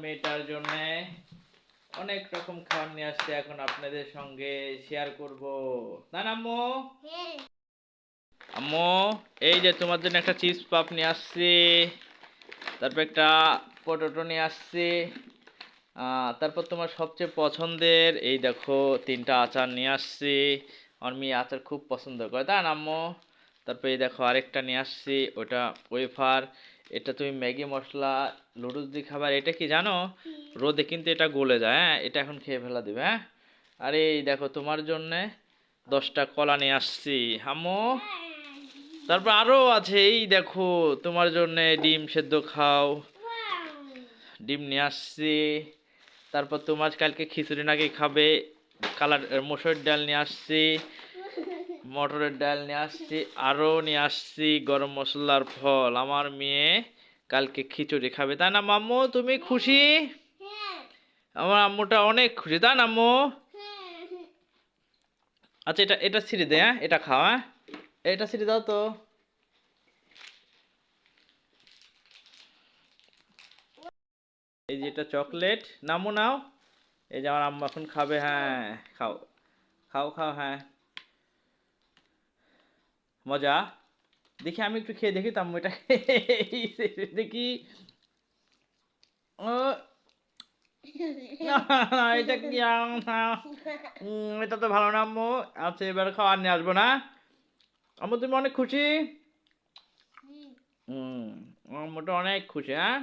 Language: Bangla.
মেয়েটার জন্য অনেক রকম খাবার নিয়ে আসছে, এখন আপনাদের সঙ্গে শেয়ার করব। না না আম্মু, আম্মু এই যে তোমার জন্য একটা চিপস পাপ নিয়ে আসছি, তারপর একটা পটেটো নিয়ে আসছি, তারপর তোমার সবচেয়ে পছন্দের এই দেখো তিনটা আচার নিয়ে আসছি। আমার মেয়ে আচার খুব পছন্দ করে, তাই না আম্মু? তারপর এই দেখো আরেকটা নিয়ে আসছি, ওটা ওয়েফার। এটা তুমি ম্যাগি মশলা নুডলস দিয়ে খাবার, এটা কি জানো রোদে কিন্তু এটা গলে যায়, হ্যাঁ এটা এখন খেয়ে ফেলা দিবে, হ্যাঁ। আরে এই দেখো তোমার জন্যে 10টা কলা নিয়ে আসছি আম্মু। তারপর আরো আছে, এই দেখো তোমার জন্য ডিম সেদ্ধ খাও, ডিম নিয়ে আসছি। তারপর তোমার কালকে খিচুড়ি নাকি খাবে, কালার মসুর ডাল নিয়ে আসছি, মটরের ডাল নিয়ে আসছি, আরো নিয়ে আসছি গরম মশলার ফল। আমার মেয়ে কালকে খিচুড়ি খাবে, তাই না মাম্মু? তুমি খুশি? আমার আম্মুটা অনেক খুশি, তাই না আম্মু? আচ্ছা এটা এটা ছিঁড়ে দে, হ্যাঁ এটা খাও, হ্যাঁ এটা ছিঁড়ে দাও তো। এই যে এটা চকলেট, নামো নাও। এই যে আমার আম্মু এখন খাবে, হ্যাঁ খাও খাও খাও, হ্যাঁ মজা। দেখি আমি একটু খেয়ে দেখি তো আম্মু এটা দেখি। ও না, না, এটা কি এটা তো ভালো না আম্মু। আচ্ছা এবার খাওয়ার নিয়ে আসবো না আম্মু, তুমি অনেক খুশি? হুম, আম্মুটা অনেক খুশি, হ্যাঁ।